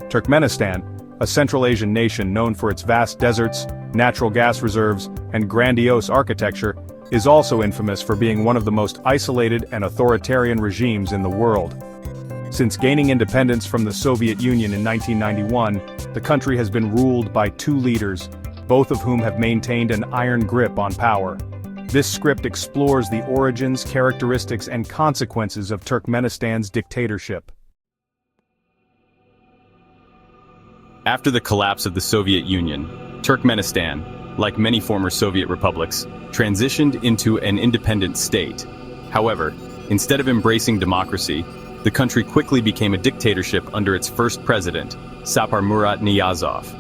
Turkmenistan, a Central Asian nation known for its vast deserts, natural gas reserves, and grandiose architecture, is also infamous for being one of the most isolated and authoritarian regimes in the world. Since gaining independence from the Soviet Union in 1991, the country has been ruled by two leaders, both of whom have maintained an iron grip on power. This script explores the origins, characteristics, and consequences of Turkmenistan's dictatorship. After the collapse of the Soviet Union, Turkmenistan, like many former Soviet republics, transitioned into an independent state. However, instead of embracing democracy, the country quickly became a dictatorship under its first president, Sapar Murat Niyazov.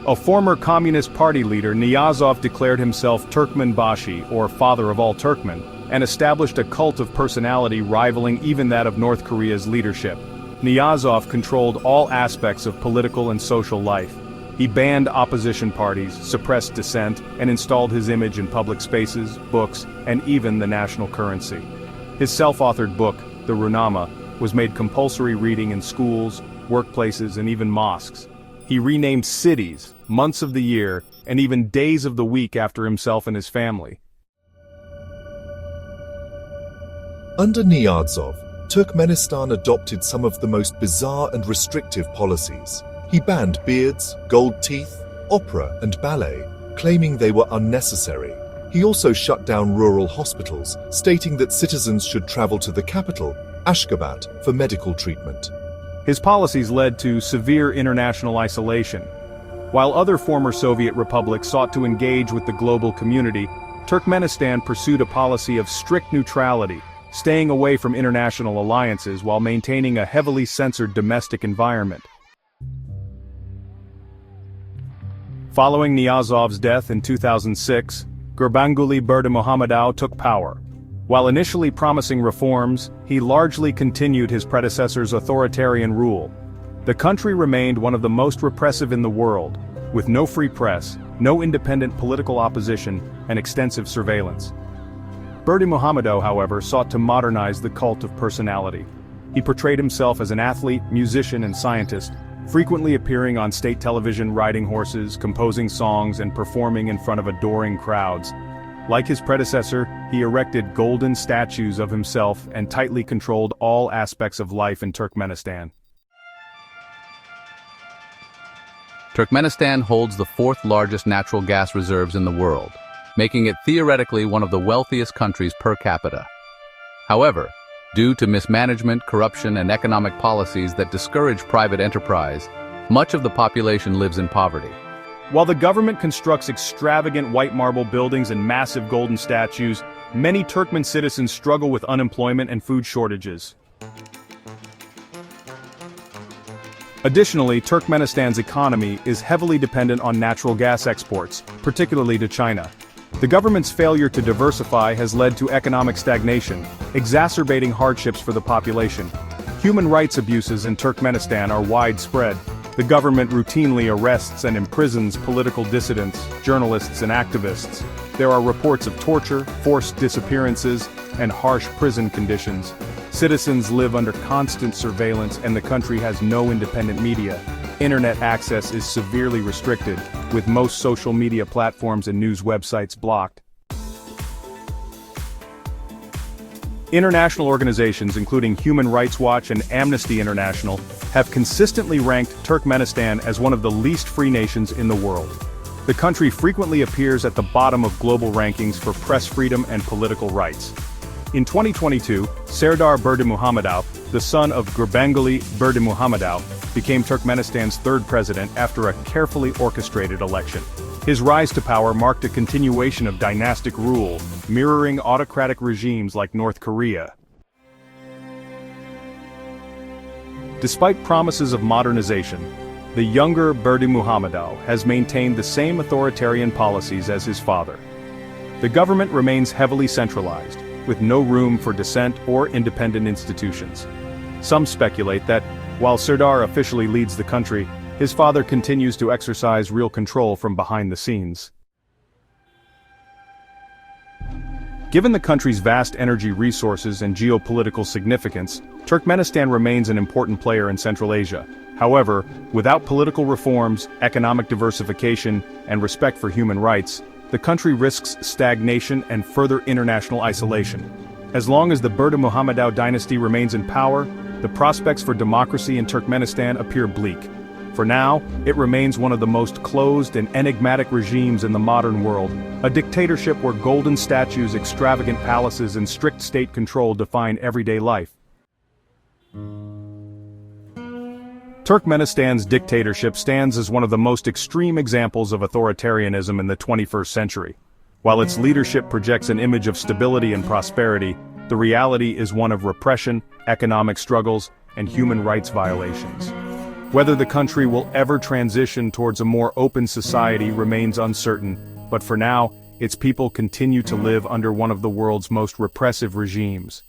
A former Communist Party leader, Niyazov declared himself Turkmenbashi, or Father of all Turkmen, and established a cult of personality rivaling even that of North Korea's leadership. Niyazov controlled all aspects of political and social life. He banned opposition parties, suppressed dissent, and installed his image in public spaces, books, and even the national currency. His self-authored book, the Runama, was made compulsory reading in schools, workplaces, and even mosques. He renamed cities, months of the year, and even days of the week after himself and his family. Under Niyazov, Turkmenistan adopted some of the most bizarre and restrictive policies. He banned beards, gold teeth, opera, and ballet, claiming they were unnecessary. He also shut down rural hospitals, stating that citizens should travel to the capital, Ashgabat, for medical treatment. His policies led to severe international isolation. While other former Soviet republics sought to engage with the global community, Turkmenistan pursued a policy of strict neutrality, staying away from international alliances while maintaining a heavily censored domestic environment. Following Niyazov's death in 2006, Gurbanguly Berdimuhamedov took power. While initially promising reforms, he largely continued his predecessor's authoritarian rule. The country remained one of the most repressive in the world, with no free press, no independent political opposition, and extensive surveillance. Berdimuhamedov, however, sought to modernize the cult of personality. He portrayed himself as an athlete, musician, and scientist, frequently appearing on state television riding horses, composing songs, and performing in front of adoring crowds. Like his predecessor, he erected golden statues of himself and tightly controlled all aspects of life in Turkmenistan. Turkmenistan holds the fourth largest natural gas reserves in the world, making it theoretically one of the wealthiest countries per capita. However, due to mismanagement, corruption, and economic policies that discourage private enterprise, much of the population lives in poverty. While the government constructs extravagant white marble buildings and massive golden statues, many Turkmen citizens struggle with unemployment and food shortages. Additionally, Turkmenistan's economy is heavily dependent on natural gas exports, particularly to China. The government's failure to diversify has led to economic stagnation, exacerbating hardships for the population. Human rights abuses in Turkmenistan are widespread. The government routinely arrests and imprisons political dissidents, journalists, and activists. There are reports of torture, forced disappearances, and harsh prison conditions. Citizens live under constant surveillance, and the country has no independent media. Internet access is severely restricted, with most social media platforms and news websites blocked. International organizations including Human Rights Watch and Amnesty International have consistently ranked Turkmenistan as one of the least free nations in the world. The country frequently appears at the bottom of global rankings for press freedom and political rights. In 2022, Serdar Berdimuhamedov, the son of Gurbanguly Berdimuhamedov, became Turkmenistan's third president after a carefully orchestrated election. His rise to power marked a continuation of dynastic rule, mirroring autocratic regimes like North Korea. Despite promises of modernization, the younger Berdimuhamedov has maintained the same authoritarian policies as his father. The government remains heavily centralized, with no room for dissent or independent institutions. Some speculate that, while Serdar officially leads the country, his father continues to exercise real control from behind the scenes. Given the country's vast energy resources and geopolitical significance, Turkmenistan remains an important player in Central Asia. However, without political reforms, economic diversification, and respect for human rights, the country risks stagnation and further international isolation. As long as the Berdimuhamedov dynasty remains in power, the prospects for democracy in Turkmenistan appear bleak. For now, it remains one of the most closed and enigmatic regimes in the modern world, a dictatorship where golden statues, extravagant palaces, and strict state control define everyday life. Turkmenistan's dictatorship stands as one of the most extreme examples of authoritarianism in the 21st century. While its leadership projects an image of stability and prosperity, the reality is one of repression, economic struggles, and human rights violations. Whether the country will ever transition towards a more open society remains uncertain, but for now, its people continue to live under one of the world's most repressive regimes.